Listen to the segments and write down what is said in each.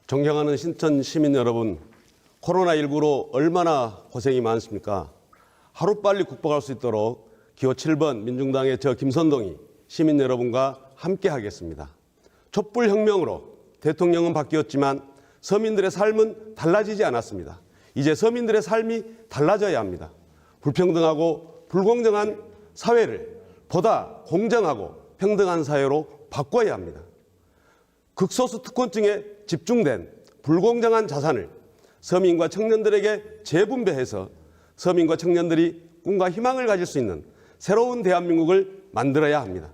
존경하는 신천 시민 여러분, 코로나19로 얼마나 고생이 많습니까? 하루빨리 극복할 수 있도록 기호 7번 민중당의 저 김선동이 시민 여러분과 함께 하겠습니다. 촛불혁명으로 대통령은 바뀌었지만 서민들의 삶은 달라지지 않았습니다. 이제 서민들의 삶이 달라져야 합니다. 불평등하고 불공정한 사회를 보다 공정하고 평등한 사회로 바꿔야 합니다. 극소수 특권층에 집중된 불공정한 자산을 서민과 청년들에게 재분배해서 서민과 청년들이 꿈과 희망을 가질 수 있는 새로운 대한민국을 만들어야 합니다.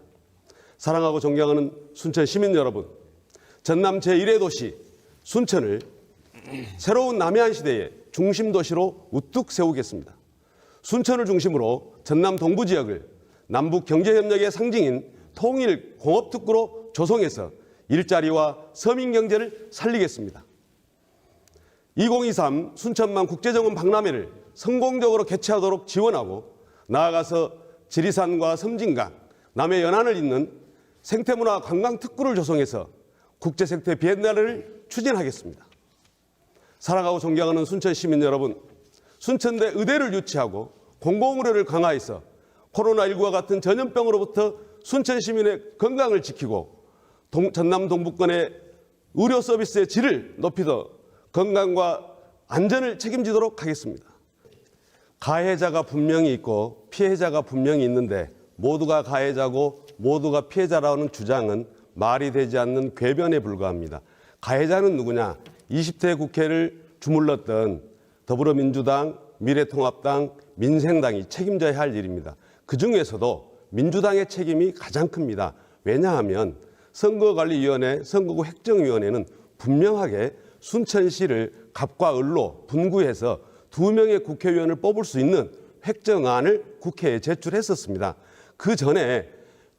사랑하고 존경하는 순천 시민 여러분, 전남 제1의 도시 순천을 새로운 남해안 시대의 중심 도시로 우뚝 세우겠습니다. 순천을 중심으로 전남 동부 지역을 남북 경제협력의 상징인 통일 공업특구로 조성해서 일자리와 서민 경제를 살리겠습니다. 2023 순천만 국제정원 박람회를 성공적으로 개최하도록 지원하고 나아가서 지리산과 섬진강, 남해 연안을 잇는 생태문화 관광특구를 조성해서 국제생태 비엔날레를 추진하겠습니다. 사랑하고 존경하는 순천 시민 여러분, 순천대 의대를 유치하고 공공의료를 강화해서 코로나19와 같은 전염병으로부터 순천 시민의 건강을 지키고 전남 동부권의 의료 서비스의 질을 높이더 건강과 안전을 책임지도록 하겠습니다. 가해자가 분명히 있고 피해자가 분명히 있는데 모두가 가해자고 모두가 피해자라는 주장은 말이 되지 않는 궤변에 불과합니다. 가해자는 누구냐? 20대 국회를 주물렀던 더불어민주당, 미래통합당, 민생당이 책임져야 할 일입니다. 그중에서도 민주당의 책임이 가장 큽니다. 왜냐하면 선거관리위원회, 선거구 획정위원회는 분명하게 순천시를 갑과 을로 분구해서 2명의 국회의원을 뽑을 수 있는 획정안을 국회에 제출했었습니다. 그 전에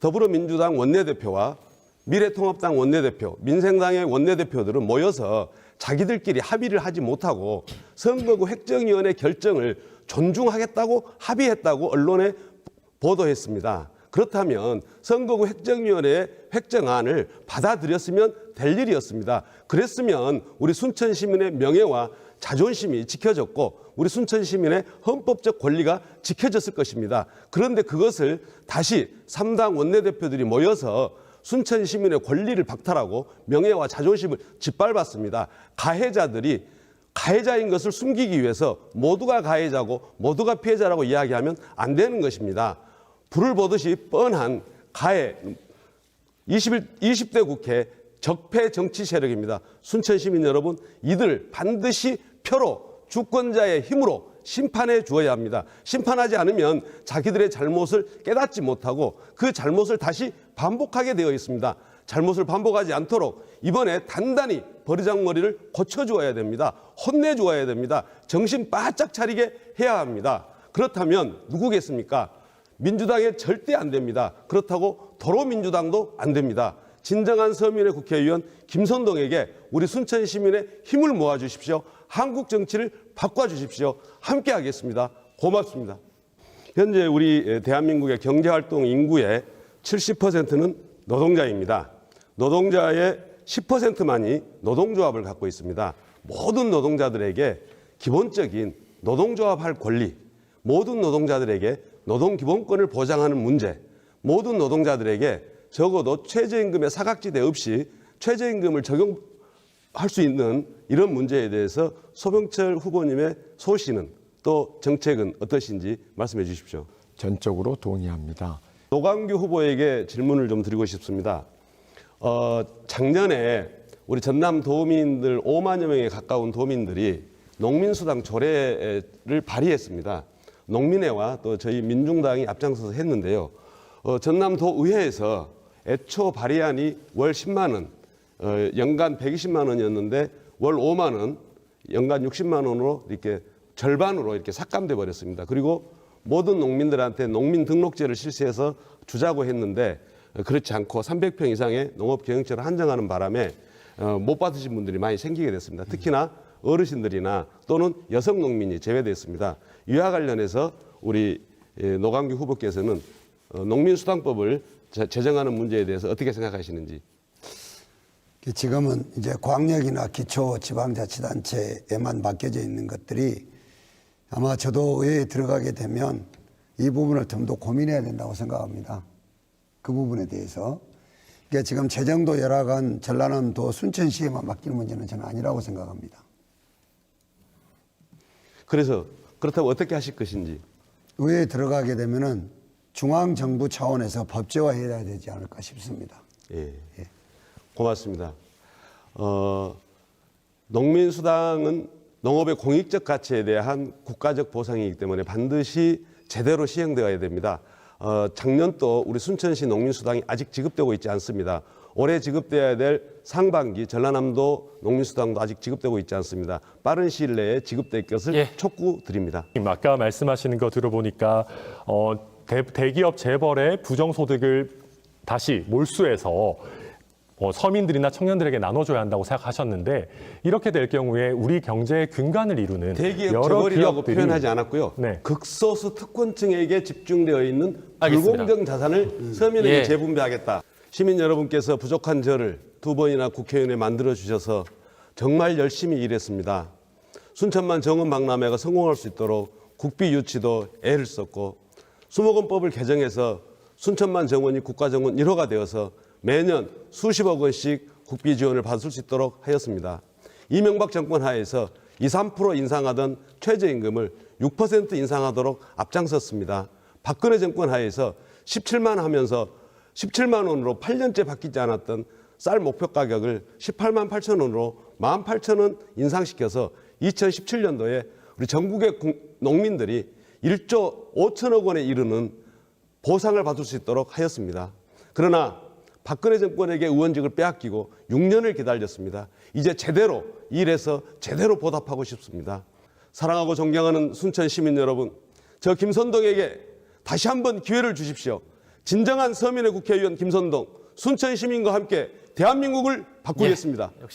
더불어민주당 원내대표와 미래통합당 원내대표, 민생당의 원내대표들은 모여서 자기들끼리 합의를 하지 못하고 선거구 획정위원회 결정을 존중하겠다고 합의했다고 언론에 보도했습니다. 그렇다면 선거구 획정위원회의 획정안을 받아들였으면 될 일이었습니다. 그랬으면 우리 순천 시민의 명예와 자존심이 지켜졌고 우리 순천 시민의 헌법적 권리가 지켜졌을 것입니다. 그런데 그것을 다시 3당 원내대표들이 모여서 순천 시민의 권리를 박탈하고 명예와 자존심을 짓밟았습니다. 가해자들이 가해자인 것을 숨기기 위해서 모두가 가해자고 모두가 피해자라고 이야기하면 안 되는 것입니다. 불을 보듯이 뻔한 가해 20대 국회 적폐 정치 세력입니다. 순천 시민 여러분, 이들 반드시 표로 주권자의 힘으로 심판해 주어야 합니다. 심판하지 않으면 자기들의 잘못을 깨닫지 못하고 그 잘못을 다시 반복하게 되어 있습니다. 잘못을 반복하지 않도록 이번에 단단히 버르장머리를 고쳐주어야 됩니다. 혼내주어야 됩니다. 정신 바짝 차리게 해야 합니다. 그렇다면 누구겠습니까? 민주당에 절대 안 됩니다. 그렇다고 도로민주당도 안 됩니다. 진정한 서민의 국회의원 김선동에게 우리 순천 시민의 힘을 모아주십시오. 한국 정치를 바꿔주십시오. 함께 하겠습니다. 고맙습니다. 현재 우리 대한민국의 경제활동 인구의 70%는 노동자입니다. 노동자의 10%만이 노동조합을 갖고 있습니다. 모든 노동자들에게 기본적인 노동조합할 권리, 모든 노동자들에게 노동기본권을 보장하는 문제, 모든 노동자들에게 적어도 최저임금의 사각지대 없이 최저임금을 적용할 수 있는 이런 문제에 대해서 소병철 후보님의 소신은 또 정책은 어떠신지 말씀해 주십시오. 전적으로 동의합니다. 노광규 후보에게 질문을 좀 드리고 싶습니다. 작년에 우리 전남 도민들 5만여 명에 가까운 도민들이 농민수당 조례를 발의했습니다. 농민회와 또 저희 민중당이 앞장서서 했는데요. 전남도의회에서 애초 발의안이 월 10만 원, 연간 120만 원이었는데 월 5만 원, 연간 60만 원으로 이렇게 절반으로 이렇게 삭감돼 버렸습니다. 그리고 모든 농민들한테 농민 등록제를 실시해서 주자고 했는데 그렇지 않고 300평 이상의 농업 경영처를 한정하는 바람에 못 받으신 분들이 많이 생기게 됐습니다. 특히나 어르신들이나 또는 여성 농민이 제외됐습니다. 이와 관련해서 우리 노광규 후보께서는 농민수당법을 제정하는 문제에 대해서 어떻게 생각하시는지. 지금은 이제 광역이나 기초지방자치단체에만 맡겨져 있는 것들이 아마 저도 의회에 들어가게 되면 이 부분을 좀 더 고민해야 된다고 생각합니다. 그 부분에 대해서. 그러니까 지금 재정도 열악한 전라남도 순천시에만 맡길 문제는 저는 아니라고 생각합니다. 그래서 그렇다면 어떻게 하실 것인지. 의회에 들어가게 되면은 중앙정부 차원에서 법제화해야 되지 않을까 싶습니다. 예. 고맙습니다. 농민수당은 농업의 공익적 가치에 대한 국가적 보상이기 때문에 반드시 제대로 시행되어야 됩니다. 작년 또 우리 순천시 농민수당이 아직 지급되고 있지 않습니다. 올해 지급돼야 될 상반기 전라남도 농민수당도 아직 지급되고 있지 않습니다. 빠른 시일 내에 지급될 것을 촉구드립니다. 아까 말씀하시는 거 들어보니까 대기업 재벌의 부정소득을 다시 몰수해서 서민들이나 청년들에게 나눠줘야 한다고 생각하셨는데 이렇게 될 경우에 우리 경제의 근간을 이루는 대기업 여러 재벌이라고 기업들이 표현하지 않았고요. 네. 극소수 특권층에게 집중되어 있는 알겠습니다. 불공정 자산을 서민에게 재분배하겠다. 시민 여러분께서 부족한 저를 2번이나 국회의원에 만들어 주셔서 정말 열심히 일했습니다. 순천만 정원 박람회가 성공할 수 있도록 국비 유치도 애를 썼고 수목원법을 개정해서 순천만 정원이 국가정원 1호가 되어서 매년 수십억 원씩 국비 지원을 받을 수 있도록 하였습니다. 이명박 정권 하에서 2, 3% 인상하던 최저임금을 6% 인상하도록 앞장섰습니다. 박근혜 정권 하에서 17만 하면서 17만 원으로 8년째 바뀌지 않았던 쌀 목표 가격을 18만 8천 원으로 18,000원 인상시켜서 2017년도에 우리 전국의 농민들이 1조 5천억 원에 이르는 보상을 받을 수 있도록 하였습니다. 그러나 박근혜 정권에게 의원직을 빼앗기고 6년을 기다렸습니다. 이제 제대로 일해서 제대로 보답하고 싶습니다. 사랑하고 존경하는 순천 시민 여러분, 저 김선동에게 다시 한번 기회를 주십시오. 진정한 서민의 국회의원 김선동, 순천 시민과 함께 대한민국을 바꾸겠습니다. 역시